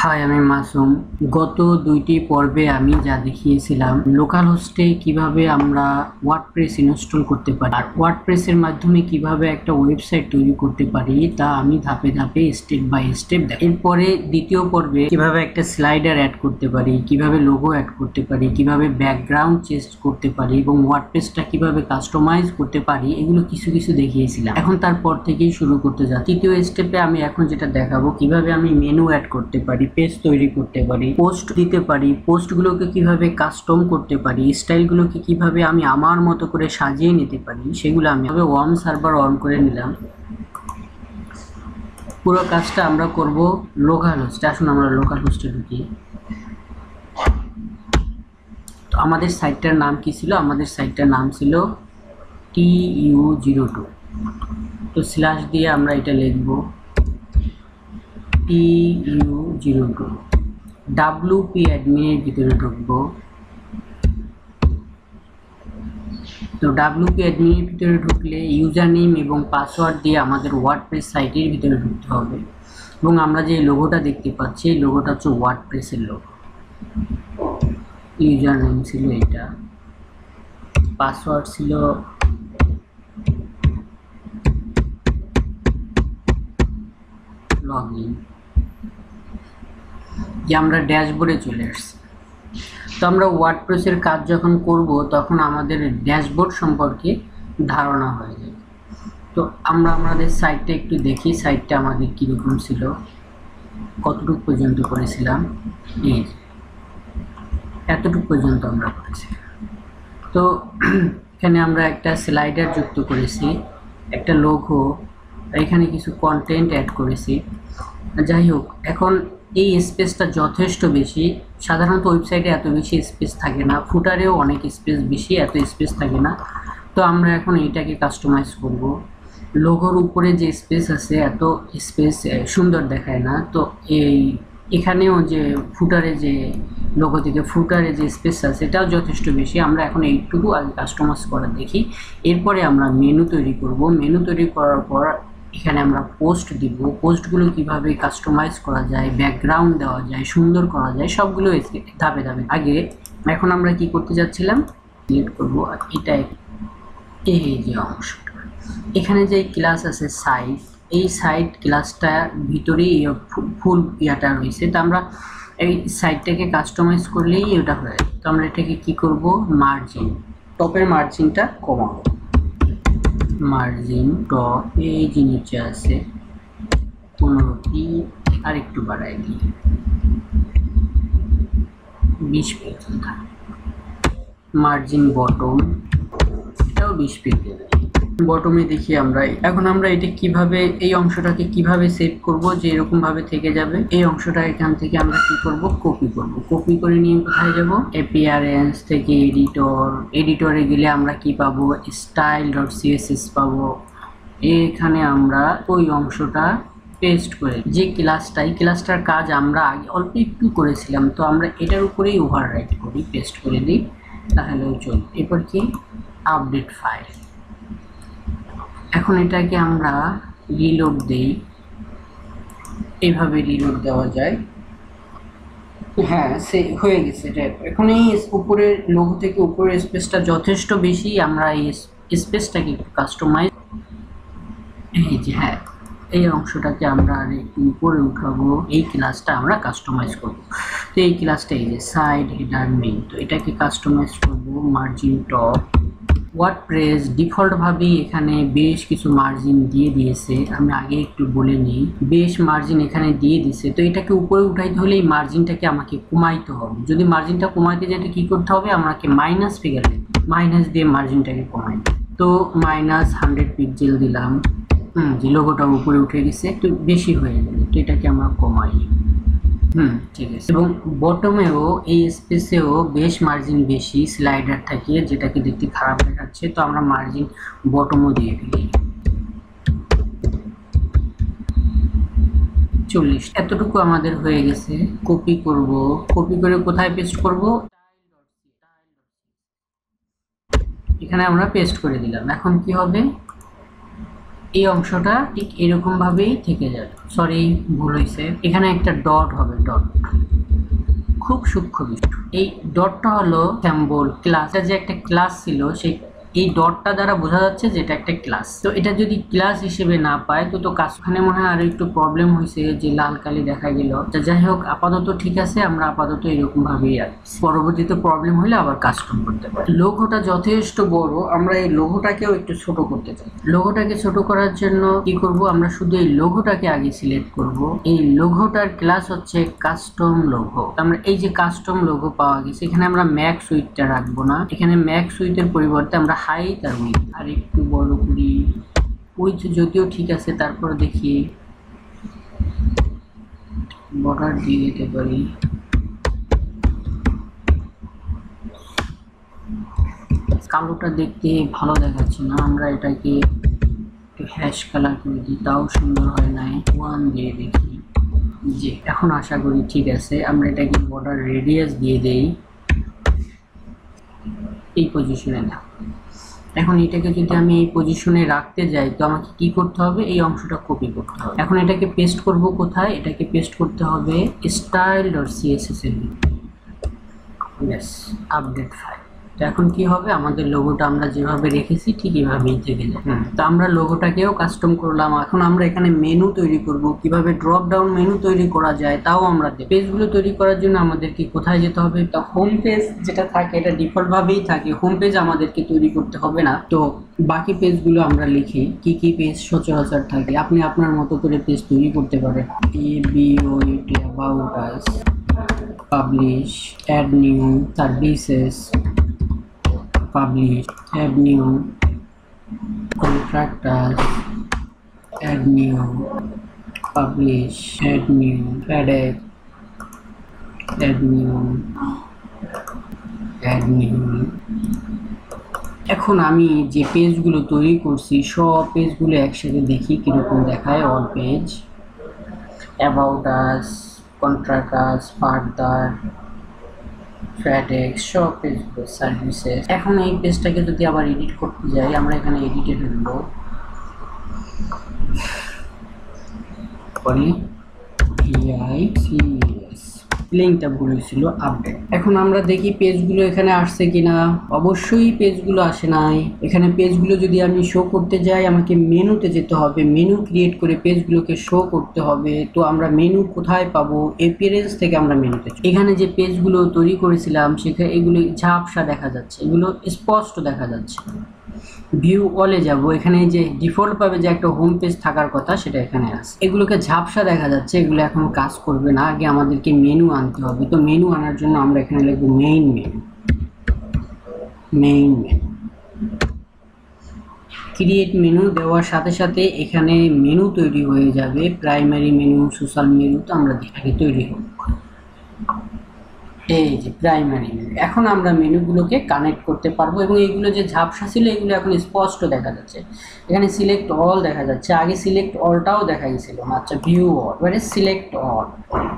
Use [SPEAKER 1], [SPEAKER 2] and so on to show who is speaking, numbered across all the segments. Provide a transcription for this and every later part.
[SPEAKER 1] High, আমি মাসুম। গত দুইটি পর্বে আমি যা দেখিয়েছিলাম লোকাল হোস্টে কিভাবে আমরা ওয়ার্ডপ্রেস ইনস্টল করতে পারি আর ওয়ার্ডপ্রেসের মাধ্যমে কিভাবে একটা ওয়েবসাইট তৈরি করতে পারি তা আমি ধাপে ধাপে স্টেপ বাই স্টেপ এরপরে দ্বিতীয় পর্বে কিভাবে একটা স্লাইডার অ্যাড করতে পারি, কিভাবে লোগো অ্যাড করতে পারি, কিভাবে ব্যাকগ্রাউন্ড চেঞ্জ করতে পারি এবং ওয়ার্ডপ্রেসটা কিভাবে কাস্টমাইজ করতে পারি, এগুলো কিছু কিছু দেখিয়েছিলাম। এখন তারপর থেকেই শুরু করতে যাচ্ছি। তৃতীয় স্টেপে আমি এখন যেটা দেখাবো কিভাবে আমি মেনু অ্যাড করতে পারি, পেজ তৈরি করতে পারি, পোস্ট দিতে পারি, পোস্টগুলোকে কিভাবে কাস্টম করতে পারি, স্টাইলগুলোকে কিভাবে আমি আমার মতো করে সাজিয়ে নিতে পারি, সেগুলো আমি ওয়ার্ম সার্ভার অন করে নিলাম। পুরো কাজটা আমরা করব লোকাল হোস্টে। আসুন আমরা লোকাল হোস্টে ঢুকি। তো আমাদের সাইটটার নাম কি ছিল? আমাদের সাইটটার নাম ছিল TU02। তো স্ল্যাশ দিয়ে আমরা এটা লিখব TU02। WP অ্যাডমিনের ভিতরে ঢুকবো। তো WP অ্যাডমিনের ভিতরে ঢুকলে ইউজার নেম এবং পাসওয়ার্ড দিয়ে আমাদের ওয়ার্ডপ্রেস সাইটের ভিতরে ঢুকতে হবে এবং আমরা যে লোগোটা দেখতে পাচ্ছি এই লোগোটা হচ্ছে ওয়ার্ডপ্রেসের লোগো। ইউজার নেম ছিল এটা, পাসওয়ার্ড ছিল লগইন। যে আমরা ড্যাশবোর্ডে চলে আসছি। তো আমরা ওয়ার্ডপ্রেসের কাজ যখন করব তখন আমাদের ড্যাশবোর্ড সম্পর্কে ধারণা হয়ে যায়। তো আমরা আমাদের সাইটটা একটু দেখি, সাইটটা আমাদের কীরকম ছিল, কতটুকু পর্যন্ত করেছিলাম। এই এতটুকু পর্যন্ত আমরা করেছি। তো এখানে আমরা একটা স্লাইডার যুক্ত করেছি, একটা লোগো, এখানে কিছু কন্টেন্ট অ্যাড করেছি। যাই হোক, এখন এই স্পেসটা যথেষ্ট বেশি। সাধারণত ওয়েবসাইটে এত বেশি স্পেস থাকে না, ফুটারেও অনেক স্পেস বেশি, এত স্পেস থাকে না। তো আমরা এখন এইটাকে কাস্টমাইজ করব। লোগোর উপরে যে স্পেস আছে এত স্পেস সুন্দর দেখায় না। তো এখানেও যে ফুটারে যে লোগো থেকে ফুটারে যে স্পেস আছে এটাও যথেষ্ট বেশি। আমরা এখন এইটুকু আগে কাস্টমাইজ করা দেখি, এরপরে আমরা মেনু তৈরি করব। মেনু তৈরি করার পর এখানে আমরা পোস্ট দিব। পোস্টগুলো কিভাবে কাস্টমাইজ করা যায়, ব্যাকগ্রাউন্ড দেওয়া যায়, সুন্দর করা যায়, সবগুলো ধাপে ধাপে। আগে এখন আমরা কি করতে যাচ্ছিলাম, সিলেক্ট করব আর এটা এই যে অংশটা, এখানে যে ক্লাস আছে সাইট, এই সাইট ক্লাসটার ভিতরেই ফুল ইয়াটা রয়েছে। তো আমরা এই সাইটটাকে কাস্টমাইজ করলেই এটা হয়ে যায়। তো আমরা এটাকে কি করব, মার্জিন, টপের মার্জিনটা কমাবো। মার্জিন টপ এই যে নিচে আছে 15টি, আর একটু বাড়াই দিই 20 পর্যন্ত। মার্জিন বটম এটাও 20 পিক্সেল। বটমে দেখি আমরা এখন আমরা এটা কিভাবে, এই অংশটাকে কিভাবে সেভ করব যে এরকম ভাবে থেকে যাবে। এই অংশটা এখান থেকে আমরা কি করব, কপি করব। কপি করে নিয়ে কোথায় যাব, অ্যাপিয়ারেন্স থেকে এডিটর, এডিটরে গেলে আমরা কি পাবো, style.css পাবো। এখানে আমরা ওই অংশটা পেস্ট করে, যে ক্লাসটার কাজ আমরা আগে অল্প একটু করেছিলাম, তো আমরা এটার উপরেই ওভাররাইট করি, পেস্ট করে দিই, তাহলেও চলবে। এরপর কি, আপডেট ফাইল। এখন এটাকে আমরা রিলোড দেই, এইভাবে রিলোড দেওয়া যায়। হ্যাঁ, সে হয়ে গেছে। এটা এখন এই উপরের লোগো থেকে উপরের স্পেসটা যথেষ্ট বেশি, আমরা এই স্পেসটাকে একটু কাস্টমাইজ, এই যে হ্যাঁ এই অংশটাকে আমরা আর একটু উপরে উঠাবো, এই ক্লাসটা আমরা কাস্টমাইজ করব। তো এই ক্লাসটা এই যে সাইড হেডার মেইন, তো এটাকে কাস্টমাইজ করব। মার্জিন টপ, ওয়ার্ডপ্রেস ডিফল্টভাবেই এখানে বেশ কিছু মার্জিন দিয়ে দিয়েছে, আমি আগে একটু বলে নিই, বেশ মার্জিন এখানে দিয়ে দিয়েছে। তো এটাকে উপরে উঠাইতে হলে এই মার্জিনটাকে আমাকে কমাইতে হবে। যদি মার্জিনটা কমাইতে যেতে কি করতে হবে, আমাকে মাইনাস ফিগার মাইনাস দিয়ে মার্জিনটাকে কমাই। তো -100 পিক্সেল দিলাম। যে লোগোটা উপরে উঠে গেছে, একটু বেশি হয়ে গেল, তো এটাকে আমরা কমাই। ঠিক আছে। এবং বটমেও এই স্পেসেও বেশ মার্জিন বেশি স্লাইডার থাকে, যেটাকে দেখতে খারাপ দেখাচ্ছে, তো আমরা মার্জিন বটমও দিয়ে দিই 40। এতটুকু আমাদের হয়ে গেছে। কপি করব, কপি করে কোথায় পেস্ট করব, এখানে আমরা পেস্ট করে দিলাম। এখন কি হবে, এই অংশটা ঠিক এরকম ভাবেই থেকে যাবে। সরি, ভুল হয়েছে, এখানে একটা ডট হবে, ডট। খুব সূক্ষ্ম বিষয়। এই ডটটা হলো স্যাম্বল ক্লাস, যে একটা ক্লাস ছিল, সেই এই ডটটা দ্বারা বোঝা যাচ্ছে যে এটা একটা ক্লাস। তো এটা যদি ক্লাস হিসেবে না পায় তো কাজখানে মনে হয় আর একটু প্রবলেম হয়েছে, যে লাল কালি দেখা গেল। যাই হোক, আপাতত ঠিক আছে, আমরা আপাতত এরকম ভাবেই রাখছি, পরবর্তীতে প্রবলেম হলে আবার কাস্টম করতে পারি। লোগোটা যথেষ্ট বড়, আমরা এই লোগোটাকেও একটু ছোট করতে চাই। লোগোটাকে ছোট করার জন্য কি করব, আমরা শুধু এই লোগোটাকে আগে সিলেক্ট করব। এই লোগোটার ক্লাস হচ্ছে কাস্টম লোগো। আমরা এই যে কাস্টম লোগো পাওয়া গেছে, এখানে আমরা ম্যাক্স উইডথটা রাখবো না, এখানে ম্যাক্স উইডথের পরিবর্তে আমরা হাইট আর উইডথ আর একটু বড় করি। উইডথ যদিও ঠিক আছে, তারপর দেখি বর্ডার দিয়ে দিতে পারি। কালোটা দেখতে ভালো দেখাচ্ছে না, আমরা এটাকে একটু হ্যাশ কালার করে দিই, তাও সুন্দর হয় নাই। 1 দিয়ে দেখি, যে এখন আশা করি ঠিক আছে। আমরা এটাকে বর্ডার রেডিয়াস দিয়ে দেই এই পজিশনে না। এখন এটাকে যদি আমি এই পজিশনে রাখতে যাই তো আমাকে কি করতে হবে, এই অংশটা কপি করতে হবে। এখন এটাকে পেস্ট করব কোথায়, এটাকে পেস্ট করতে হবে style.css এর ব্যাস, আপডেট ফাইল। তো এখন কি হবে, আমাদের লোগোটা আমরা যেভাবে রেখেছি ঠিক এভাবেই থেকে যায়। তো আমরা লোগোটাকেও কাস্টম করলাম। এখন আমরা এখানে মেনু তৈরি করব, কিভাবে ড্রপ ডাউন মেনু তৈরি করা যায় তাও আমরা দেখব। পেজগুলো তৈরি করার জন্য আমাদেরকে কোথায় যেতে হবে, তো হোম পেজ যেটা থাকে এটা ডিফল্ট ভাবেই থাকে, হোম পেজ আমাদেরকে তৈরি করতে হবে না। তো বাকি পেজগুলো আমরা লিখি, কি কি পেজ সচরাচর থাকে, আপনি আপনার মতো করে পেজ তৈরি করতে পারেন। about us, publish, add new, services, publish, add new, contractors, add new, publish, add new, edit, add new, add new। এখন আমি যে পেজগুলো তৈরি করছি সব পেজগুলো একসাথে দেখি কিরকম দেখায়। All page, about us, contractors, further, FedEx, সব পেজগুলো, সার্ভিসেস। এখন এই পেজটাকে যদি আবার এডিট করতে যাই, আমরা এখানে এডিটে ঢুকবো, পরে লিঙ্কটা ভুল হয়েছিল, আপডেট। এখন আমরা দেখি পেজগুলো এখানে আসছে কিনা। অবশ্যই পেজগুলো আসে নাই। এখানে পেজগুলো যদি আমি শো করতে যাই আমাকে মেনুতে যেতে হবে, মেনু ক্রিয়েট করে পেজগুলোকে শো করতে হবে। তো আমরা মেনু কোথায় পাবো, অ্যাপিয়ারেন্স থেকে আমরা মেনুতে। এখানে যে পেজগুলো তৈরি করেছিলাম সেখানে এগুলো ঝাপসা দেখা যাচ্ছে, এগুলো স্পষ্ট দেখা যাচ্ছে। ভিউ অলে যাব, এখানে যে ডিফল্ট ভাবে যে একটা হোম পেজ থাকার কথা সেটা এখানে আছে। এগুলোকে ঝাপসা দেখা যাচ্ছে, এগুলো এখন কাজ করবে না, আগে আমাদেরকে মেনু আনতে হবে। তো মেনু আনার জন্য আমরা এখানে লিখব মেইন মেনু। ক্রিয়েট মেনু দেওয়ার সাথে সাথে এখানে মেনু তৈরি হয়ে যাবে, প্রাইমারি মেনু, সোশ্যাল মেনু। তো আমরা দেখি তৈরি হোক, এই যে প্রাইমারি মেনু। এখন আমরা মেনুগুলোকে কানেক্ট করতে পারবো এবং এইগুলো যে ঝাপসা ছিল এগুলো এখন স্পষ্ট দেখা যাচ্ছে। এখানে সিলেক্ট অল দেখা যাচ্ছে, আগে সিলেক্ট অলটাও দেখা গেছিল। আচ্ছা, ভিউ অল, এবারে সিলেক্ট অল।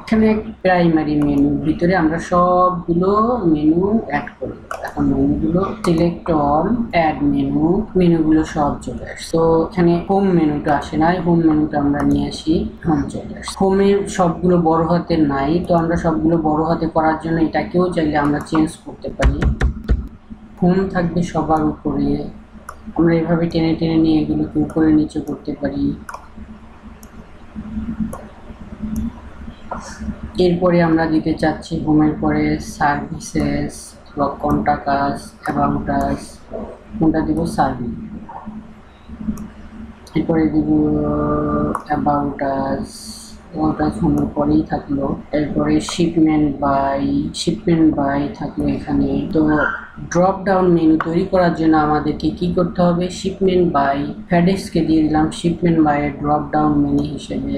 [SPEAKER 1] এখানে প্রাইমারি মেনুর ভিতরে আমরা সবগুলো মেনু অ্যাড করব। এখন মেনুগুলো সিলেক্ট অল, অ্যাড মেনু, মেনুগুলো সব চলে আসছে। তো এখানে হোম মেনুটা আসে নাই, হোম মেনুটা আমরা নিয়ে আসি, হোম চলে আসছে। হোমের সবগুলো বড় হাতের নাই, তো আমরা সবগুলো বড় হাতে করার জন্য এটাকেও চাইলে আমরা চেঞ্জ করতে পারি। হোম থাকবে সবার উপরে, আমরা এভাবে টেনে টেনে নিয়ে এগুলোকে উপরে নিচে করতে পারি। এরপরে আমরা দিতে চাচ্ছি হোমের পরে সার্ভিসেস বা কন্টাক্টস, অ্যাবাউট আস, কোনটা দিব, সার্ভিস। এরপরে দিব অ্যাবাউট আস, হোমের পরেই থাকলো। এরপরে শিপমেন্ট বাই থাকলো এখানে। তো ড্রপ ডাউন মেনু তৈরি করার জন্য আমাদেরকে কি করতে হবে, শিপমেন্ট বাই, ফ্যাডেক্সকে দিয়ে দিলাম শিপমেন্ট বাই এর ড্রপ ডাউন মেনু হিসেবে।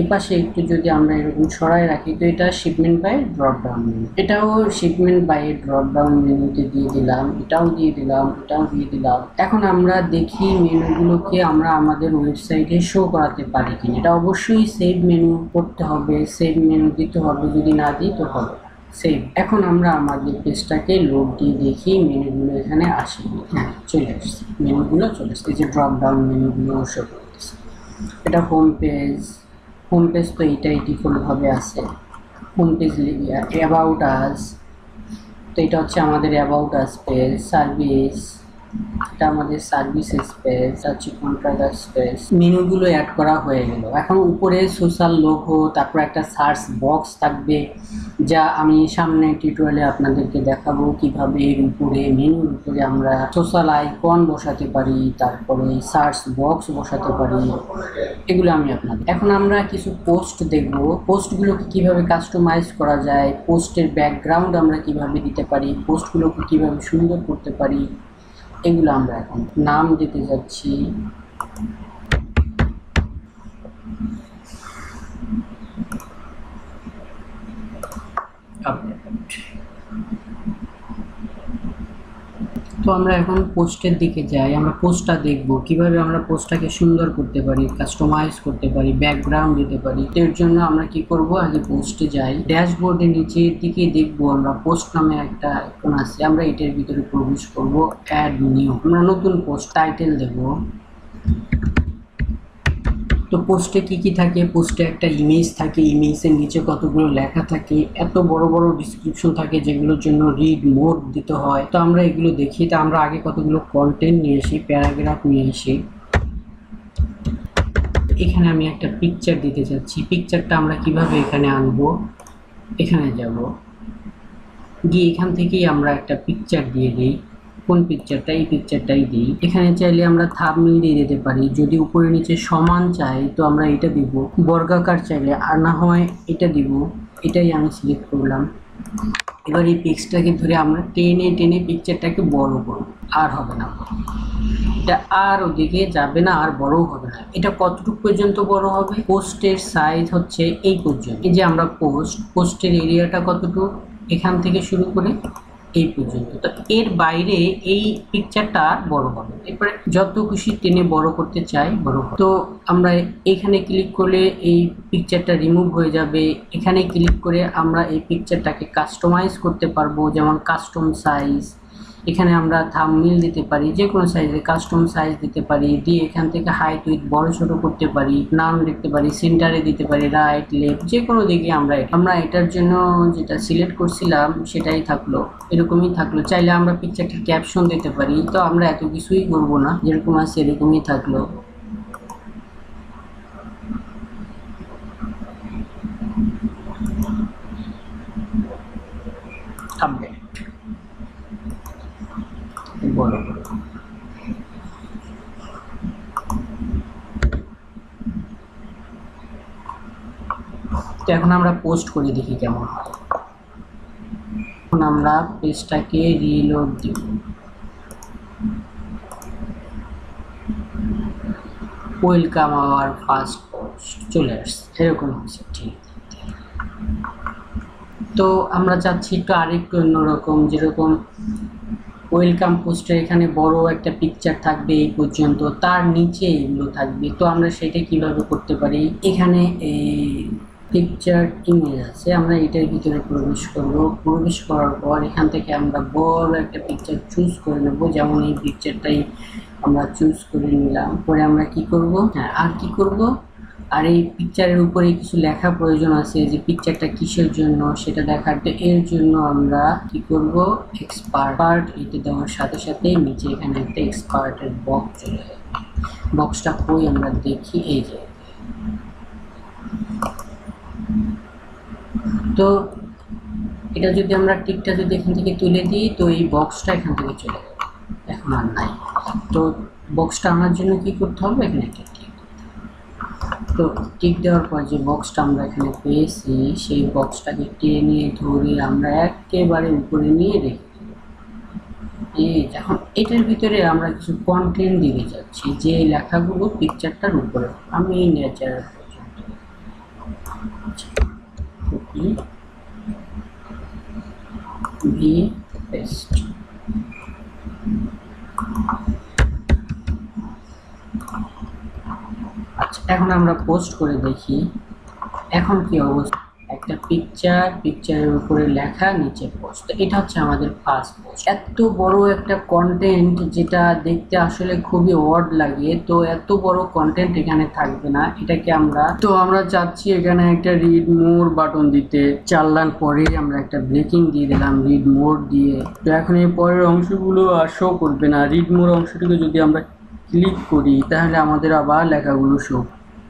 [SPEAKER 1] এপাশে একটু যদি আমরা এরকম সরাই রাখি তো এটা shipment by drop down menu, এটাও শিপমেন্ট বাই ড্রপ ডাউন মেনুতে দিয়ে দিলাম, এটাও দিয়ে দিলাম, এটাও দিয়ে দিলাম। এখন আমরা দেখি মেনুগুলোকে আমরা আমাদের ওয়েবসাইটে শো করাতে পারি কিনা। এটা অবশ্যই সেভ মেনু করতে হবে, সেভ মেনু দিতে হবে, যদি না দিই তো হবে। সেভ। এখন আমরা আমাদের পেজটাকে লোড দিয়ে দেখি মেনুগুলো এখানে আসে। হ্যাঁ, চলে আসছে, মেনুগুলো চলে আসছে, যে ড্রপ ডাউন মেনুগুলো শো করতেছে। এটা হোম পেজ। হোম পেজ তো এটাই ডিফল্টভাবে আছে। হোম পেজ অ্যাবাউট আস, তো এটা হচ্ছে আমাদের অ্যাবাউট আস পেজ। সার্ভিস, এটা আমাদের সার্ভিসেস পেজ, হচ্ছে কন্ট্রাক্টার পেজ। মেনুগুলো অ্যাড করা হয়ে গেল। এখন উপরে সোশ্যাল লোগো, তারপর একটা সার্চ বক্স থাকবে, যা আমি সামনে টিউটোরিয়ালে আপনাদেরকে দেখাবো কিভাবে এর উপরে, মেনুর উপরে আমরা সোশ্যাল আইকন বসাতে পারি, তারপরে সার্চ বক্স বসাতে পারি। এগুলো আমি আপনাদের, এখন আমরা কিছু পোস্ট দেখব, পোস্টগুলোকে কিভাবে কাস্টমাইজ করা যায়, পোস্টের ব্যাকগ্রাউন্ড আমরা কিভাবে দিতে পারি, পোস্টগুলোকে কিভাবে সুন্দর করতে পারি, এগুলো আমরা এখন নাম দিতে যাচ্ছি। তো আমরা এখন পোস্টের দিকে যাই, আমরা পোস্টটা দেখব কিভাবে আমরা পোস্টটাকে সুন্দর করতে পারি, কাস্টমাইজ করতে পারি, ব্যাকগ্রাউন্ড দিতে পারি। এর জন্য আমরা কি করব, আগে পোস্টে যাই, ড্যাশবোর্ডের নিচের দিকে দেখব আমরা পোস্ট নামে একটা আইকন আছে, আমরা এটার ভিতরে প্রবেশ করব, অ্যাড নিউ, আমরা নতুন পোস্ট টাইটেল দেব। তো পোস্টে কি কি থাকে, পোস্টে একটা ইমেজ থাকে, ইমেজের নিচে কতগুলো লেখা থাকে, এত বড় বড় ডিসক্রিপশন থাকে যেগুলোর জন্য রিড মোড দিতে হয়। তো আমরা এগুলো দেখি। তো আমরা আগে কতগুলো কন্টেন্ট নিয়ে আসি, প্যারাগ্রাফ নিয়ে আসি। এখানে আমি একটা পিকচার দিতে চাচ্ছি, পিকচারটা আমরা কিভাবে এখানে আনবো, এখানে যাব, গিয়ে এখান থেকেই আমরা একটা পিকচার দিয়ে দিই। কোন পিকচারটা, এই পিকচারটাই দিই। এখানে চাইলে আমরা থাম্বনেল দিয়ে দিতে পারি, যদি উপরে নিচে সমান চাই তো আমরা এটা দিব, বর্গাকার চাইলে, আর না হয় এটা দিব। এটাই আমি সিলেক্ট করলাম। এবার এই পিক্সটাকে ধরে আমরা টেনে টেনে পিকচারটাকে বড় করব, আর হবে না, এটা আর ওদিকে যাবে না, আর বড়ও হবে না। এটা কতটুকু পর্যন্ত বড় হবে, পোস্টের সাইজ হচ্ছে এই পর্যন্ত। এই যে আমরা পোস্টের এরিয়াটা কতটুকু, এখান থেকে শুরু করে এই পর্যন্ত। তো এর বাইরে এই পিকচারটা বড় হবে, এরপরে যত খুশি টেনে বড় করতে চাই বড় হবে। তো আমরা এখানে ক্লিক করলে এই পিকচারটা রিমুভ হয়ে যাবে। এখানে ক্লিক করে আমরা এই পিকচারটাকে কাস্টমাইজ করতে পারবো, যেমন কাস্টম সাইজ। এখানে আমরা থাম্বনেল দিতে পারি, যে কোনো সাইজে কাস্টম সাইজ দিতে পারি, দিয়ে এখান থেকে হাইট উইথ বড় ছোট করতে পারি, নাম লিখতে পারি, সেন্টারে দিতে পারি, রাইট লেফট যে কোনো দিকে আমরা এটার জন্য যেটা সিলেক্ট করছিলাম সেটাই থাকলো, এরকমই থাকলো। চাইলে আমরা পিকচারটার ক্যাপশন দিতে পারি। তো আমরা এত কিছুই করবো না, যেরকম আছে এরকমই থাকলো। আপডেট বড় করো। তো এখন আমরা পোস্ট করে দেখি কেমন হয়। এখন আমরা পেজটাকে রিলোড দিব। ওয়েলকাম আওয়ার ফার্স্ট পোস্ট, চলে আসছে, এরকম হচ্ছে। ঠিক, তো আমরা চাচ্ছি একটু আরেকটু অন্যরকম, যেরকম ওয়েলকাম পোস্টের এখানে বড় একটা পিকচার থাকবে এই পর্যন্ত, তার নিচে এগুলো থাকবে। তো আমরা সেটা কিভাবে করতে পারি, এখানে এই পিকচার ইমেজ আছে, আমরা এটার ভিতরে প্রবেশ করব। প্রবেশ করার পর এখান থেকে আমরা বড় একটা পিকচার চুজ করে নেব, যেমন এই পিকচারটাই আমরা চুজ করে নিলাম। পরে আমরা কি করব, হ্যাঁ আর কি করব, আর এই পিকচারের উপরে কিছু লেখা প্রয়োজন আছে, যে পিকচারটা কিসের জন্য সেটা দেখার। তো এর জন্য আমরা কি করব, এক্সপার্ট এটা দেওয়ার সাথে সাথে নিচে এখানে একটা এক্সপার্টের বক্স চলে যাবে। বক্সটা কই আমরা দেখি, এই যে। তো এটা যদি আমরা টিকটা যদি এখান থেকে তুলে দিই, তো এই বক্সটা এখান থেকে চলে যাবে, এখন আর নাই। তো বক্সটা আনার জন্য কি করতে হবে, এখানে একটা টিক। তো টিক দেওয়ার পর যে বক্সটা আমরা এখানে পেয়েছি, সেই বক্সটাকে টেনে ধরে আমরা একেবারে উপরে নিয়ে রেখে দেব। এখন এটার ভিতরে আমরা কিছু কন্টেন্ট দিতে যাচ্ছি, যে লেখাগুলো পিকচারটার উপরে। আমি নেচার পর্যন্ত ভি পেস্ট। আচ্ছা, এখন আমরা পোস্ট করে দেখি এখন কি অবস্থা। একটা একটা পিকচার, পিকচারের উপরে লেখা, নিচে পোস্ট। তো এটা হচ্ছে আমাদের ফার্স্ট পোস্ট। এত বড় একটা কন্টেন্ট যেটা দেখতে আসলে খুবই অড লাগে, তো এত বড় কন্টেন্ট এখানে থাকবে না। এটাকে আমরা চাচ্ছি এখানে একটা রিড মোর বাটন দিতে। 4 লাইন পরে আমরা একটা ব্রেকিং দিয়ে দিলাম রিড মোর দিয়ে। তো এখন এই পরের অংশগুলো আর শো করবে না। রিড মোর অংশটিকে যদি আমরা ক্লিক করি তাহলে আমাদের আবার লেখাগুলো শো।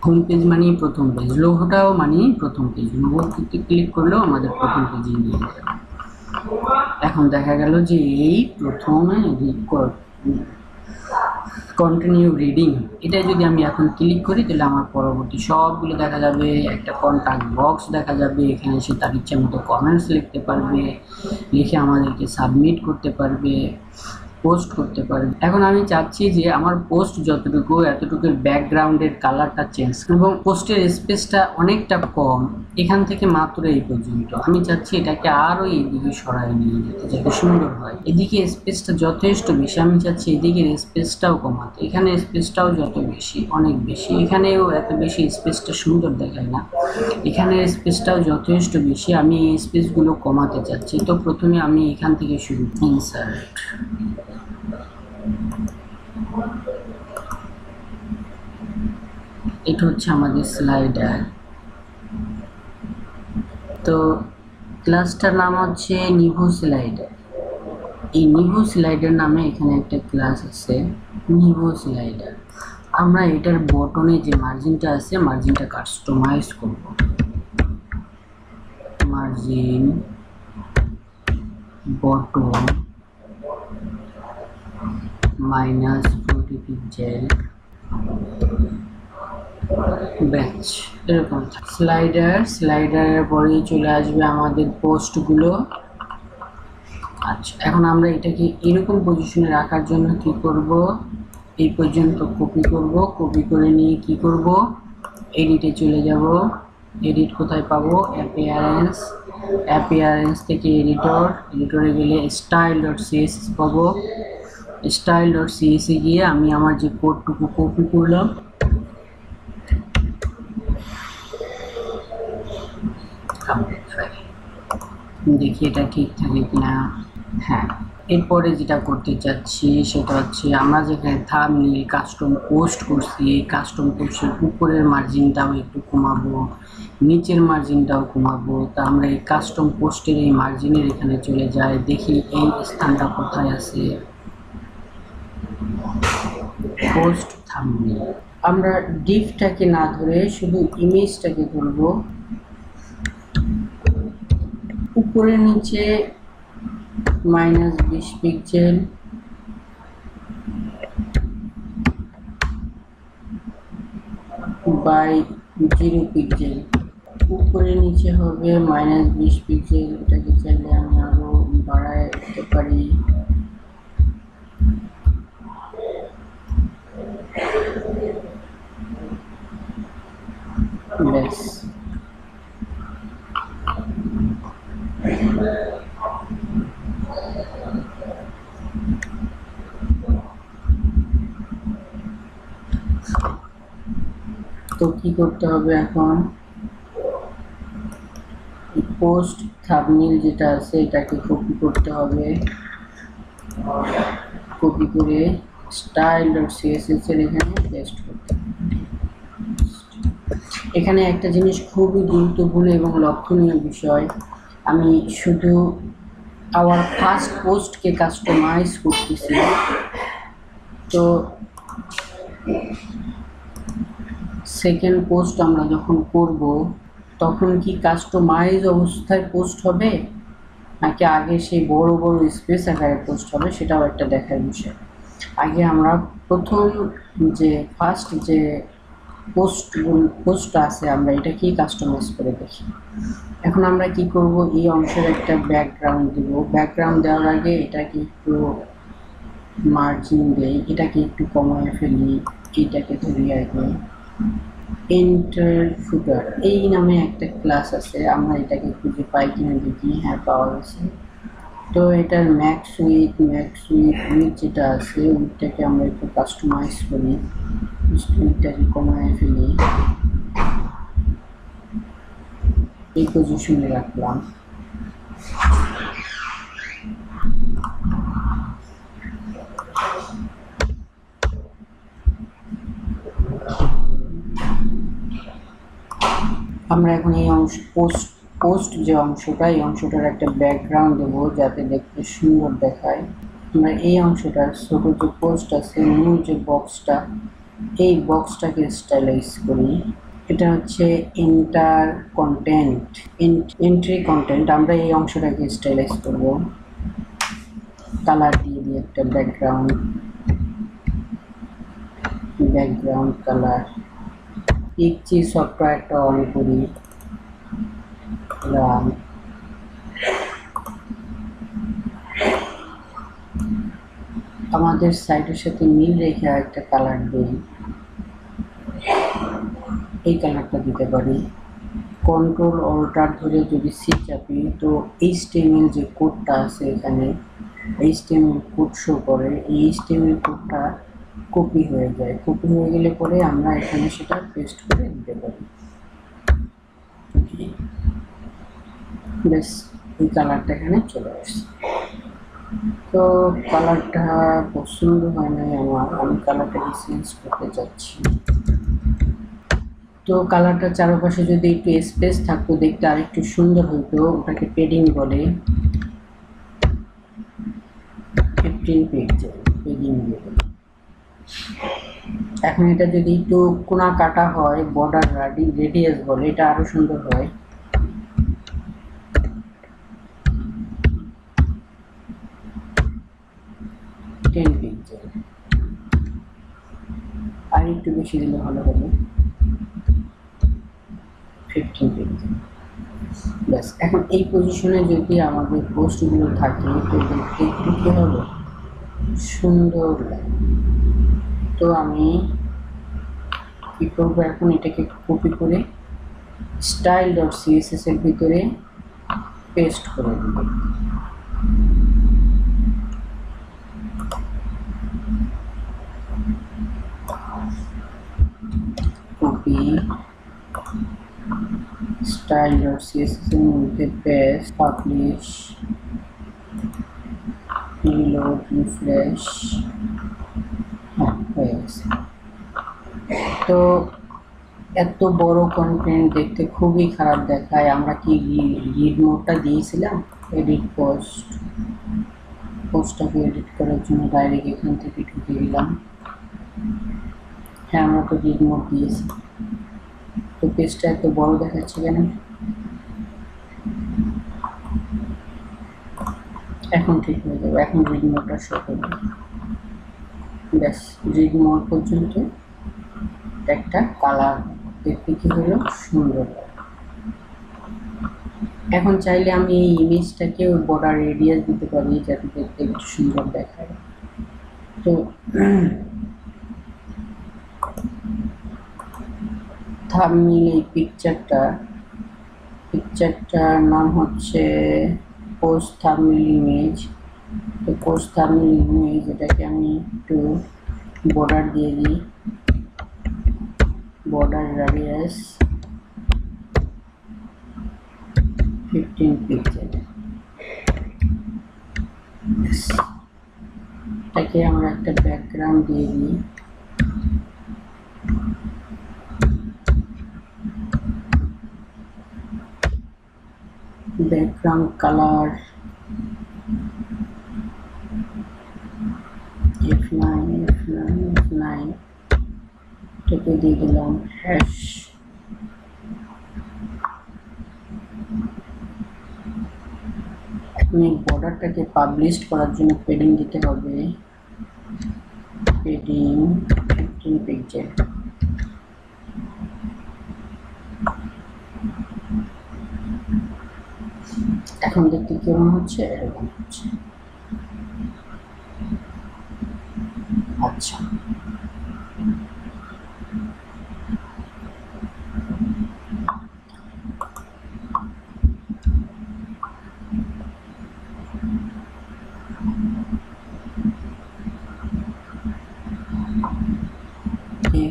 [SPEAKER 1] হোম পেজ মানেই প্রথম পেজ, লোগোটাও মানেই প্রথম পেজ। লোগোতে ক্লিক করলেও আমাদের প্রথম পেজে নিয়ে যাবে। এখন দেখা গেল যে এই প্রথমে কন্টিনিউ রিডিং, এটা যদি আমি এখন ক্লিক করি তাহলে আমার পরবর্তী সবগুলো দেখা যাবে। একটা কন্ট্যাক্ট বক্স দেখা যাবে, এখানে সে তার ইচ্ছা মতো কমেন্টস লিখতে পারবে, লিখে আমাদেরকে সাবমিট করতে পারবে, পোস্ট করতে পারবে। এখন আমি চাচ্ছি যে আমার পোস্ট যতটুকু এতটুকুর ব্যাকগ্রাউন্ডের কালারটা চেঞ্জ, এবং পোস্টের স্পেসটা অনেকটা কম, এখান থেকে মাত্র এই পর্যন্ত। আমি চাচ্ছি এটাকে আরও এইদিকে সরাই নিয়ে যেতে, যাতে সুন্দর হয়। এদিকে স্পেসটা যথেষ্ট বেশি, আমি চাচ্ছি এদিকের স্পেসটাও কমাতে। এখানে স্পেসটাও যত বেশি, অনেক বেশি, এখানেও এত বেশি স্পেসটা সুন্দর দেখায় না। এখানের স্পেসটাও যথেষ্ট বেশি, আমি এই স্পেসগুলো কমাতে চাচ্ছি। তো প্রথমে আমি এখান থেকে শুরু, ইনসার্ট, এটা হচ্ছে আমাদের স্লাইডার। তো ক্লাসটার নাম হচ্ছে নিভো স্লাইডার। এই নিভো স্লাইডার নামে এখানে একটা ক্লাস আছে, নিভো স্লাইডার। আমরা এটার বটনে যে মার্জিনটা আছে, মার্জিনটা কাস্টমাইজ করব। মার্জিন বটন -40 পিক্সেল ব্যাচ, এরকম। স্লাইডারের পরেই চলে আসবে আমাদের পোস্টগুলো। আচ্ছা, এখন আমরা এটাকে এরকম পজিশনে রাখার জন্য কি করব, এই পর্যন্ত কপি করব। কপি করে নিয়ে কি করব, এডিটে চলে যাব। এডিট কোথায় পাবো, অ্যাপিয়ারেন্স থেকে এডিটরে গেলে style.css পাবো। style.css এ গিয়ে আমি আমার যে কোডটুকু কপি করলাম, দেখি এটা ঠিক থাকে কিনা। হ্যাঁ, এরপরে যেটা করতে চাচ্ছি সেটা হচ্ছে আমরা যেখানে থাম্বনেল কাস্টম পোস্ট করছি, এই কাস্টম পোস্টের উপরের মার্জিনটাও একটু কমাবো, নিচের মার্জিনটাও কমাবো। তা আমরা এই কাস্টম পোস্টের এই মার্জিনের এখানে চলে যাই, দেখি এই স্থানটা কোথায় আছে, পোস্ট থাম্বনেল। আমরা ডিফটাকে না ধরে শুধু ইমেজটাকে ধরবো, উপরে নিচে -20 পিক্সেল, বাই 0 পিক্সেল। উপরে নিচে হবে -20 পিক্সেল। এটাকে চাইলে আমি আরো বাড়ায় দিতে পারি। ব্যাস, তো কি করতে হবে এখন, পোস্ট থাম্বনেল যেটা আছে এটাকে কপি করতে হবে। কপি করে style.css এর এখানে পেস্ট করতে হবে। এখানে একটা জিনিস খুবই গুরুত্বপূর্ণ এবং লক্ষণীয় বিষয়, আমি শুধু আওয়ার ফার্স্ট পোস্টকে কাস্টমাইজ করতেছি। তো সেকেন্ড পোস্ট আমরা যখন করব তখন কি কাস্টমাইজ অবস্থায় পোস্ট হবে নাকি আগে সেই বড় বড় স্পেস আকারে পোস্ট হবে, সেটাও একটা দেখার বিষয়। আগে আমরা প্রথম যে ফার্স্ট যে পোস্ট আছে আমরা এটা কি কাস্টমাইজ করে দেখি। এখন আমরা কি করব, এই অংশের একটা ব্যাকগ্রাউন্ড দেব। ব্যাকগ্রাউন্ড দেওয়ার আগে এটাকে একটু মার্জিন দেই, এটাকে একটু কমায় ফেলি, এইটাকে ধরি আগে। এন্টার ফুটার এই নামে একটা ক্লাস আছে, আমরা এটাকে খুঁজে পাই কিনা দেখি। হ্যাঁ, পাওয়া গেছে। তো এটার ম্যাক্স উইথ যেটা আছে ওইটাকে আমরা একটু কাস্টমাইজ করি, উইথটাকে কমায় ফেলি। এই পজিশনে রাখলাম। আমরা এখন এই অংশ পোস্ট যে অংশটা, এই অংশটার একটা ব্যাকগ্রাউন্ড দেবো যাতে দেখতে সুন্দর দেখায়। আমরা এই অংশটা ছোট যে পোস্ট আছে, মূল যে বক্সটা, এই বক্সটাকে স্টাইলাইজ করি। এটা হচ্ছে এন্টার কন্টেন্ট, এন্ট্রি কন্টেন্ট। আমরা এই অংশটাকে স্টাইলাইজ করব, কালার দিয়ে দিই একটা ব্যাকগ্রাউন্ড কালার। পিকচি সফটওয়্যারটা অন করি, রান। আমাদের সাইটের সাথে মিল রেখে একটা কালার দিই, এই কালারটা দিতে পারি। কন্ট্রোল অল্টার ধরে যদি সি চাপি তো HTML যে কোডটা আছে এখানে, HTML কোড শো করে। এই HTML কোডটা কপি হয়ে যায়, কপি হয়ে গেলে পরে আমরা এখানে সেটা পেস্ট করে দিতে পারি। বেশ, এই কালারটা এখানে চলে আসছে। তো কালারটা পছন্দ হয় নাই আমার, আমি কালারটাকে চেঞ্জ করতে চাচ্ছি। তো কালারটা চারপাশে যদি একটু স্পেস থাকতো দেখতে আরেকটু সুন্দর হতো, ওটাকে পেডিং বলে। 15 পিক্সেল পেডিং দিয়ে। এখন এটা যদি একটু কোনা কাটা হয়, বর্ডার রেডিয়াস বলে, এটা আরো সুন্দর হয়। পিক্সেল আর একটু বেশি দিলে ভালো হবে, 15 পিক্সেল। ব্যাস, এখন এই পজিশনে যদি আমাদের পোস্টগুলো থাকে তো দেখতে একটু কি হবে, সুন্দর লাগে। তো আমি কি করবো, এখন এটাকে কপি করে style.css এর ভিতরে পেস্ট করে দেব। কপি, style.css এর মধ্যে পেস্ট, পাবলিশ, রিলোড, রিফ্রেশ। হয়ে গেছে। তো এত বড় কন্টেন্ট দেখতে খুবই খারাপ দেখায়। আমরা কি রিড মোডটা দিয়েছিলাম? এডিট পোস্টটাকে এডিট করার জন্য ডাইরেক্ট এখান থেকে ঢুকে গেলাম। হ্যাঁ, আমরা তো রিড মোড দিয়েছি। তো পেজটা এত বড় দেখাচ্ছে কেন? এখন ঠিক হয়ে যাবে, এখন রিড মোডটা শো করবে। ব্যাস, রিড মোড পর্যন্ত একটা কালার দেখতে কি হলো, সুন্দর। এখন চাইলে আমি এই ইমেজটাকে বর্ডার রেডিয়াস দিতে পারি যাতে দেখতে একটু সুন্দর দেখায়। তো থাম্বনেইল, এই পিকচারটার নাম হচ্ছে পোস্ট থাম্বনেইল ইমেজ। তো পোস্ট থাম্বনেইল ইমেজ, এটাকে আমি একটু বর্ডার দিয়ে দিই, বর্ডার রেডিয়াস 15 পিক্সেল। এটাকে আমরা একটা ব্যাকগ্রাউন্ড দিয়ে দিই। ব্যাকগ্রাউন্ড কালার F9 এটাকে দিয়ে দিলাম হ্যাশ। এখন এই বর্ডারটাকে পাবলিশ করার জন্য পেডিং দিতে হবে, পেডিং 15 পিক্সেল। এখন দেখতে কেমন হচ্ছে, এরকম হচ্ছে। আচ্ছা,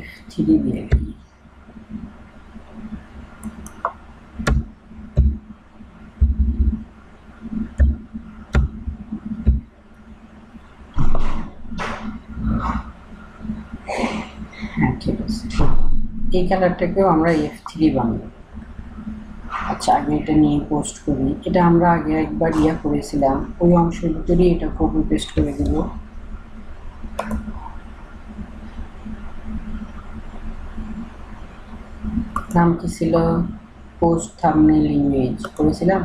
[SPEAKER 1] F3 দিয়ে দিই। এই কালারটাকেও আমরা F3 বানাবো। আচ্ছা, আগে এটা নিয়ে পোস্ট করি। এটা আমরা আগে একবার করেছিলাম, ওই অংশের ভিতরে এটা কপি পেস্ট করে দেব। নাম কি ছিল? পোস্ট থাম্বনেল ইমেজ করেছিলাম,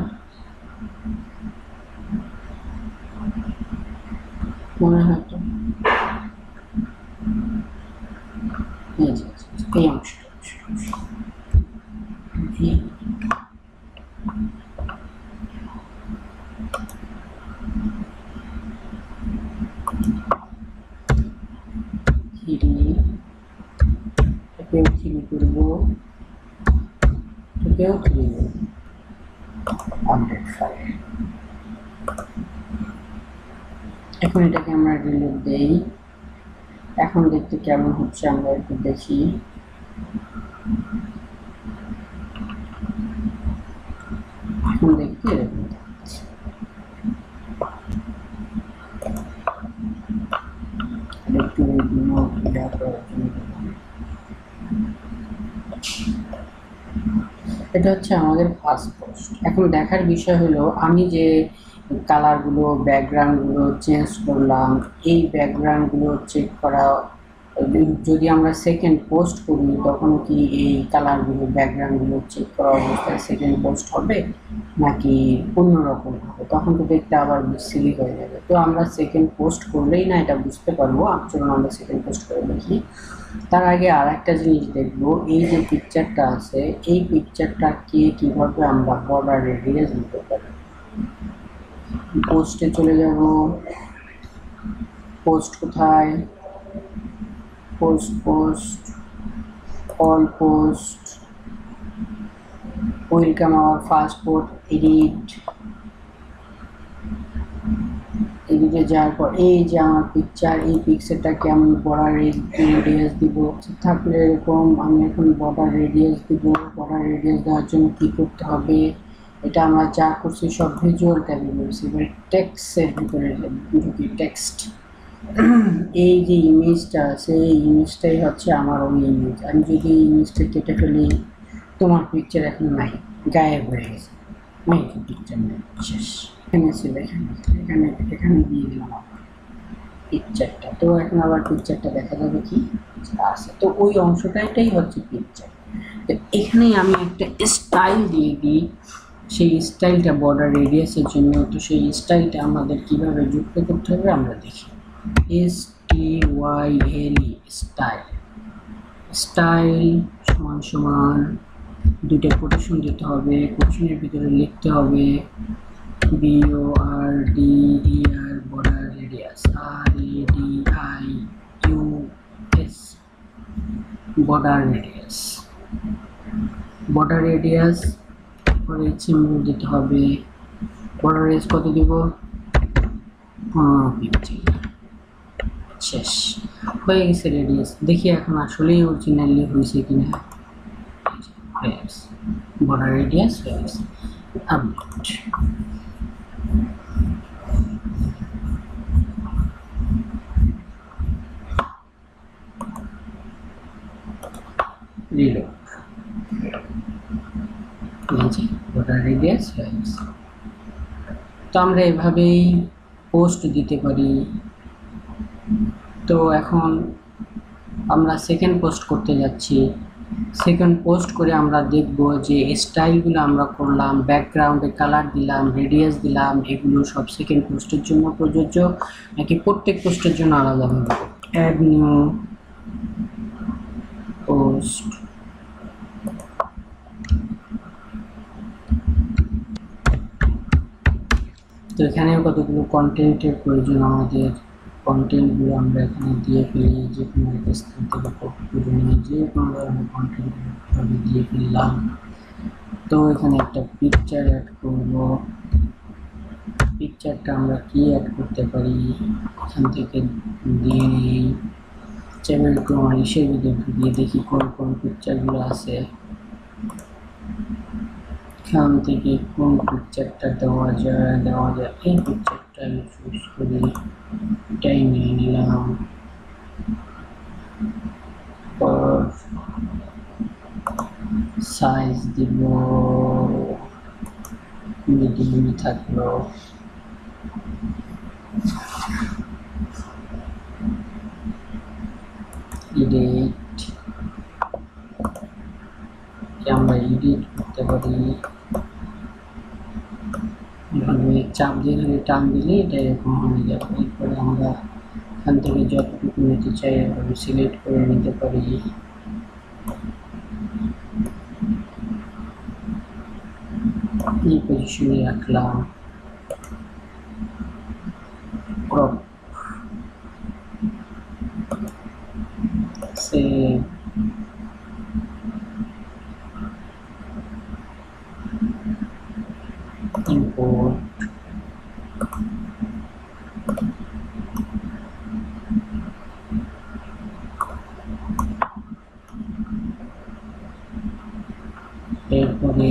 [SPEAKER 1] মনে হয় তো। এই অংশটা করবো, আপডেট ফাইল। এখন এটাকে আমরা রিলোড দেই। এখন দেখতে কেমন হচ্ছে আমরা একটু দেখি। এখন দেখতে এরকম একটু এটা হচ্ছে আমাদের ফার্স্ট পোস্ট। এখন দেখার বিষয় হলো আমি যে কালারগুলো ব্যাকগ্রাউন্ডগুলো চেঞ্জ করলাম, এই ব্যাকগ্রাউন্ডগুলো চেক করা, যদি আমরা সেকেন্ড পোস্ট করি তখন কি এই কালারগুলো ব্যাকগ্রাউন্ডগুলো চেক করা অবস্থায় সেকেন্ড পোস্ট হবে নাকি অন্যরকম হবে? তখন তো দেখতে আবার সিলি হয়ে যাবে। তো আমরা সেকেন্ড পোস্ট করলেই না এটা বুঝতে পারবো। চলুন আমরা সেকেন্ড পোস্ট করে দেখি। তার আগে আর একটা জিনিস দেখবো, এই যে পিকচারটা আছে এই পিকচারটাকে কিভাবে আমরা বর্ডার রেডিয়াস দিতে পারি। পোস্টে চলে যাব। পোস্ট কোথায়? Post all post, welcome our first post, এদিকে যাওয়ার পর এই যে আমার পিকচার, এই পিকচারটাকে আমি বর্ডার রেডিয়াস দিব। থাকলে এরকম আমি এখন বর্ডার রেডিয়াস দিব। বর্ডার রেডিয়াস দেওয়ার জন্য কি করতে হবে? এটা আমরা যা করছি সব ভিজুয়াল ট্যাবে করছি। এবার টেক্সটের ভিতরে ঢুকি। টেক্সট, এই যে ইমেজটা আছে এই ইমেজটাই হচ্ছে আমার ওই ইমেজ। আমি যদি এই ইমেজটা কেটে ফেলি, তোমার পিকচার এখন নাই, গায়েব হয়ে গেছে, নাই পিকচার নেই, শেষ। এখানে ছিল, এখানে এখানে দিয়ে দিলাম আমার পিকচারটা। তো এখন আবার পিকচারটা দেখা যাবে কি আছে। তো ওই অংশটাই হচ্ছে পিকচার। তো এখানেই আমি একটা স্টাইল দিয়ে দিই, সেই স্টাইলটা বর্ডার রেডিয়াসের জন্য। তো সেই স্টাইলটা আমাদের কিভাবে যুক্ত করতে হবে আমরা দেখি। STYL স্টাইল, স্টাইল সমান সমান দুইটা কোটেশন দিতে হবে। কোটেশনের ভিতরে লিখতে হবে BORDER border radius, RADIUS border radius. Border radius পরে সিম্বল দিতে হবে। বর্ডার রেডিয়াস কত দিব? 15। শেষ হয়ে গেছে রেডিয়াস। দেখি এখন আসলেই অরিজিনালি হয়েছে কিনা। হয়ে গেছে, বর্ডার রেডিয়াস হয়ে গেছে। আপডেট, রিলোড, বর্ডার রেডিয়াস হয়ে গেছে। তো আমরা এভাবেই পোস্ট দিতে পারি। তো এখন আমরা সেকেন্ড পোস্ট করতে যাচ্ছি। সেকেন্ড পোস্ট করে আমরা দেখব যে স্টাইলগুলো আমরা করলাম, ব্যাকগ্রাউন্ডে কালার দিলাম, রেডিয়াস দিলাম, এগুলো সব সেকেন্ড পোস্টের জন্য প্রযোজ্য নাকি প্রত্যেক পোস্টের জন্য আলাদাভাবে। অ্যাড নিউ পোস্ট, তো এখানেও কতগুলো কন্টেন্টের প্রয়োজন আমাদের। কন্টেন্টগুলো আমরা এখানে দিয়ে ফেলি, যে কোনো একটা স্থান থেকে কপি করে নিয়ে যে কোনো ধরনের কন্টেন্ট দিয়ে ফেললাম। তো এখানে একটা পিকচার অ্যাড করব। পিকচারটা আমরা কি অ্যাড করতে পারি এখান থেকে দিয়ে নিই। চ্যানেল ক্রোমা হিসেবে ঢুকিয়ে দেখি কোন কোন পিকচারগুলো আছে, এখান থেকে কোন পিকচারটা দেওয়া যায়। এই পিকচারটা আমি চুজ করি, এটাই নিয়ে নিলাম। সাইজ দিব মিডিয়ামে থাকলো, এডিট আমরা এডিট করতে পারি, এভাবে চাপ দিয়ে ধরে টান দিলে এটা এরকম হয়ে যাবে। এরপরে আমরা এখান থেকে যতটুকু নিতে চাই এভাবে সিলেক্ট করে নিতে পারি। এই পজিশনে রাখলাম, ক্রপ সেভ, ইম্পোর্ট, এরপরে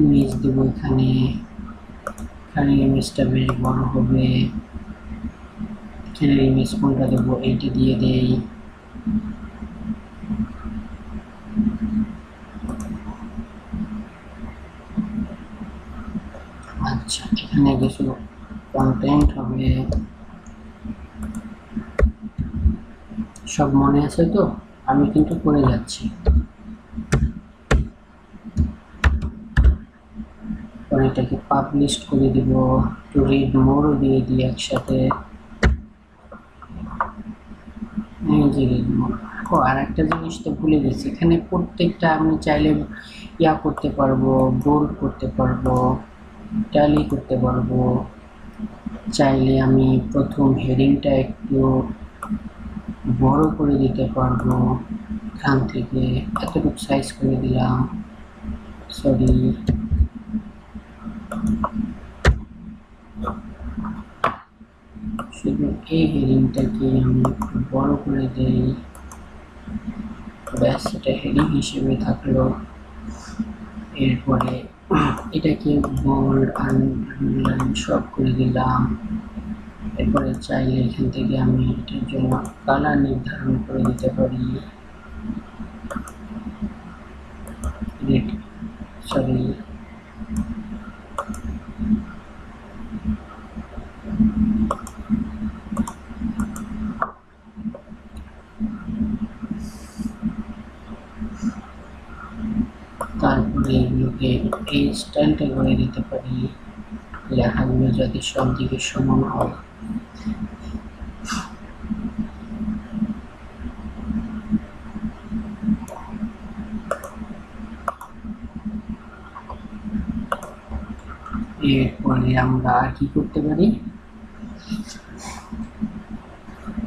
[SPEAKER 1] ইমেজ দেব এখানে, এখানে ইমেজটা বেশ বড় হবে, এখানে ইমেজ কোনটা দেবো এইটা দিয়ে দেই। আচ্ছা এখানে কিছু কন্টেন্ট হবে, সব মনে আছে তো, আমি কিন্তু করে যাচ্ছি। পরে এটাকে পাবলিশ করে দিব, টু রিড মোরও দিয়ে দিই একসাথে। ও আর একটা জিনিস তো ভুলে গেছি, এখানে প্রত্যেকটা আমি চাইলে ইয়া করতে পারবো, বোল্ড করতে পারবো, ট্যালি করতে পারবো। চাইলে আমি প্রথম হেডিংটা একটু বড় করে দিতে পারবো, এখান থেকে এতটুকু সাইজ করে দিলাম, সরি শুধু এই হেডিংটাকে আমি একটু বড় করে দেই, ব্যাস এটা হেডিং হিসেবে থাকলো। এরপরে এটাকে বোল্ড আন্ডারলাইন সব করে দিলাম। এরপরে চাইলে এখান থেকে আমি এটার জন্য কালার নির্ধারণ করে দিতে পারি, সরি তারপরে এগুলোকে এই স্টাইলটা করে দিতে পারি, লেখাগুলো যাতে সব দিকে সমান হয়। এরপরে আমরা আর কি করতে পারি,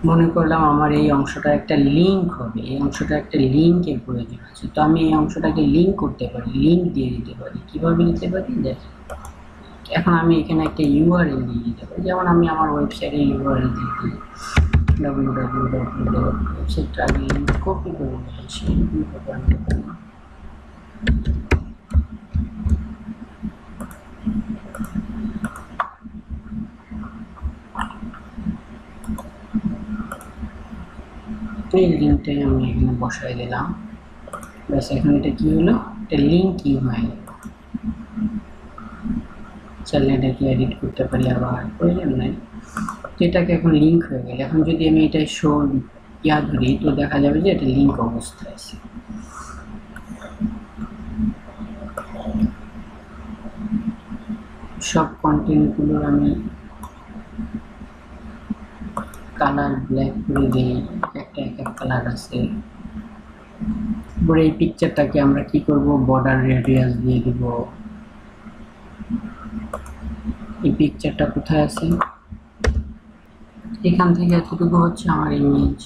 [SPEAKER 1] মনে করলাম আমার এই অংশটা একটা লিঙ্ক হবে, এই অংশটা একটা লিঙ্কের প্রয়োজন আছে, তো আমি এই অংশটাকে লিঙ্ক করতে পারি, লিঙ্ক দিয়ে দিতে পারি। কিভাবে দিতে পারি দেখেন, এখন আমি এখানে একটা ইউআরএল দিয়ে দিতে পারি, যেমন আমি আমার ওয়েবসাইটে ইউআরএল দিয়ে দিই www. ওয়েবসাইটটা আগে কপি করে নিয়ে আসি, এই লিঙ্কটাই আমি এখানে বসাই দিলাম, ব্যাস এখন এটা কি হলো, এটা লিঙ্ক কি হয়ে গেল। চাইলে এটাকে এডিট করতে পারি, আবার প্রয়োজন নাই, তো এটাকে এখন লিঙ্ক হয়ে গেল। এখন যদি আমি এটা শো ইয়া ধরি তো দেখা যাবে যে এটা লিঙ্ক অবস্থায় আছে। সব কন্টেন্টগুলো আমি কালার ব্ল্যাক করে দিই, একটা এক এক কালার আছে। এবার এই পিকচারটাকে আমরা কি করব, বর্ডার রেডিয়াস দিয়ে দিব। এই পিকচারটা কোথায় আছে, এখান থেকে এতটুকু হচ্ছে আমার ইমেজ,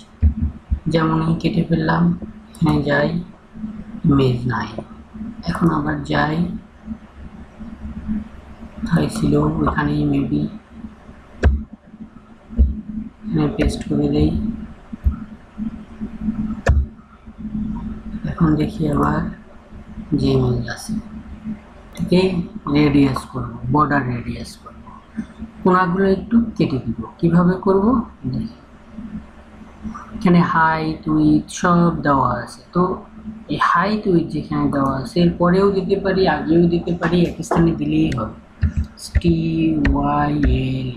[SPEAKER 1] যেমন কেটে ফেললাম, এখানে যাই, ইমেজ নাই। এখন আবার যাই, কোথায় ছিল ওইখানেই মেবি, এখানে পেস্ট করে দেই। এখন দেখি আবার যে ইমেজ আছে, এটাকে রেডিয়াস করব, বর্ডার রেডিয়াস করব, কোণাগুলো একটু কেটে দিব। কিভাবে করব দেখি, এখানে হাইট উইথ সব দেওয়া আছে, তো এই হাইট উইথ যেখানে দেওয়া আছে এর পরেও দিতে পারি, আগেও দিতে পারি, এক স্থানে দিলেই হবে। STYL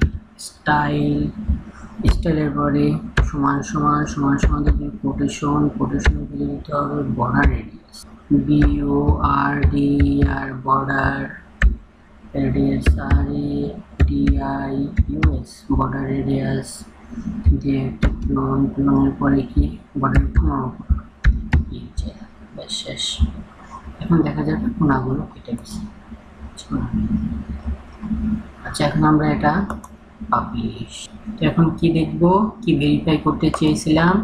[SPEAKER 1] স্টাইল, স্টাইলের পরে সমান সমান সমান সমান দিতে কোটেশন, কোটেশন দিয়ে দিতে হবে border radius, BORDER border radius, RADIUS border radius দিয়ে একটা ক্লোনের পরে কি বর্ডার ব্যাস শেষ। এখন দেখা যাবে কোনাগুলো কেটে গেছে। আচ্ছা এখন আমরা এটা পাবলিশ। তো এখন কি দেখব, কি ভেরিফাই করতে চেয়েছিলাম,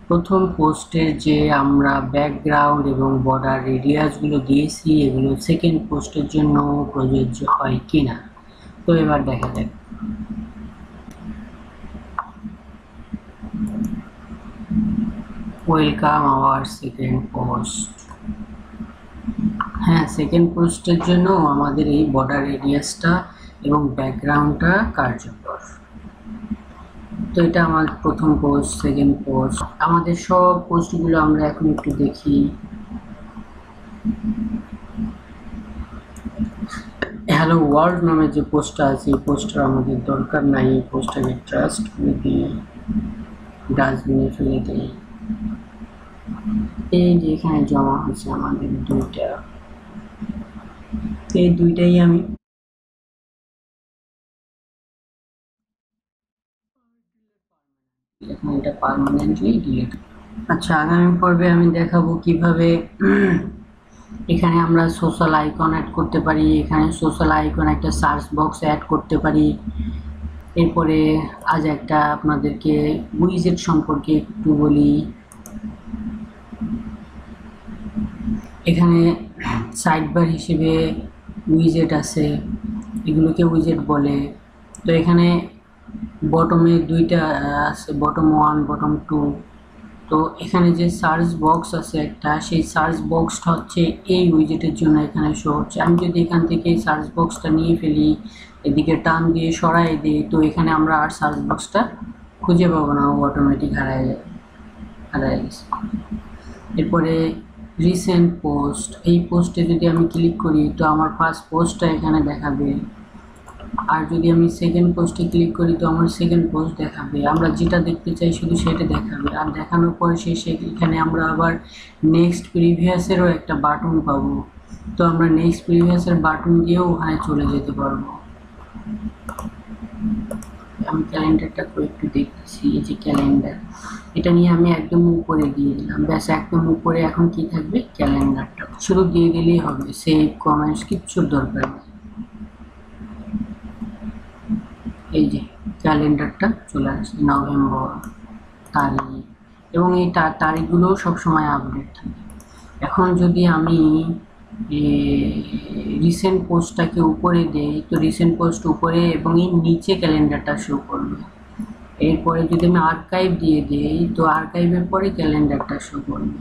[SPEAKER 1] প্রথম পোস্টের যে আমরা ব্যাকগ্রাউন্ড এবং বর্ডার রেডিয়াসগুলো দিয়েছি এগুলো সেকেন্ড পোস্টের জন্য প্রযোজ্য হয় কিনা। তো এবার দেখা যাক। Welcome our second post. হ্যাঁ, সেকেন্ড পোস্টের জন্য আমাদের এই বর্ডার রেডিয়াসটা এবং ব্যাকগ্রাউন্ডটা কার্যকর। তো এটা আমার প্রথম পোস্ট, সেকেন্ড পোস্ট। আমাদের সব পোস্টগুলো আমরা এখন একটু দেখি। হ্যালো ওয়ার্ল্ড নামে যে পোস্টটা আছে এই পোস্টটা আমাদের দরকার নাই, এই পোস্টটাকে ট্রাস্ট করে দিয়ে ডাস্টবিনে ফেলে দিই। এই যে এখানে জমা হচ্ছে আমাদের দুইটা, এই দুইটাই আমি এখন এটা পার্মানেন্টলি ডিলিট। আচ্ছা আগামী পর্বে আমি দেখাবো কিভাবে এখানে আমরা সোশ্যাল আইকন অ্যাড করতে পারি, এখানে সোশ্যাল আইকন একটা সার্চ বক্স অ্যাড করতে পারি। এরপরে আজ একটা আপনাদেরকে উইজেট সম্পর্কে একটু বলি। এখানে সাইডবার হিসেবে উইজেট আছে, এগুলোকে উইজেট বলে। তো এখানে বটমে দুইটা আছে, বটম 1 বটম 2। তো এখানে যে সার্চ বক্স আছে একটা, সেই সার্চ বক্সটা হচ্ছে এই উইজেটের জন্য এখানে শো হচ্ছে। আমি যদি এখান থেকে এই সার্চ বক্সটা নিয়ে ফেলি, এদিকে টান দিয়ে সরাই দিই, তো এখানে আমরা আর সার্চ বক্সটা খুঁজে পাবো না, অটোমেটিক হারায় গেছে। এরপরে রিসেন্ট পোস্ট, এই পোস্টে যদি আমি ক্লিক করি তো আমার ফার্স্ট পোস্টটা এখানে দেখাবে, আর যদি আমি সেকেন্ড পোস্টে ক্লিক করি তো আমার সেকেন্ড পোস্ট দেখাবে। আমরা যেটা দেখতে চাই শুধু সেটা দেখাবে, আর দেখানোর পরে এখানে আমরা আবার নেক্সট প্রিভিয়াসেরও একটা বাটন পাবো। তো আমরা নেক্সট প্রিভিয়াসের বাটন দিয়েও ওখানে চলে যেতে পারবো। আমি ক্যালেন্ডারটা একটু দেখতেছি, এই যে ক্যালেন্ডার, এটা নিয়ে আমি একদম উপরে দিয়ে দিলাম, ব্যাস একদম উপরে এখন কি থাকবে, ক্যালেন্ডারটা শুধু দিয়ে দিলেই হবে, সেভ কমেন্টস কিচ্ছুর দরকার নেই। এই যে ক্যালেন্ডারটা চলে আসছে, নভেম্বর তারিখ, এবং এই তারিখগুলো সবসময় আপডেট থাকে। এখন যদি আমি রিসেন্ট পোস্টটাকে উপরে দেই তো রিসেন্ট পোস্ট উপরে এবং এই নিচে ক্যালেন্ডারটা শো করবে। এরপরে যদি আমি আর্কাইভ দিয়ে দিই তো আর্কাইভের পরে ক্যালেন্ডারটা শো করবে।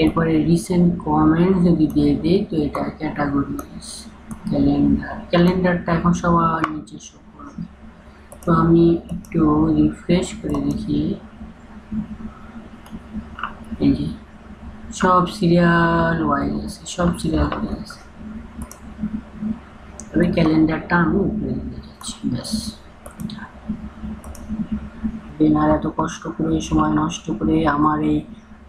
[SPEAKER 1] এরপরে রিসেন্ট কমেন্ট যদি দিয়ে দিই তো এটা ক্যাটাগরিজ ক্যালেন্ডারটা এখন সবার নিচে শো করবে। তো আমি একটু রিফ্রেশ করে দেখি, এই যে সব সিরিয়াল ওয়াইজ আছে, সব সিরিয়াল ওয়াইজ আছে। তবে ক্যালেন্ডারটা আমি উপরে নিয়ে যাচ্ছি, ব্যাস। আর এত কষ্ট করে সময় নষ্ট করে আমার এই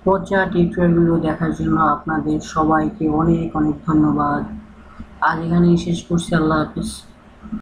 [SPEAKER 1] পচা টিউটোরিয়ালগুলো দেখার জন্য আপনাদের সবাইকে অনেক অনেক ধন্যবাদ। আজ এখানেই শেষ করছি, আল্লাহ হাফিজ।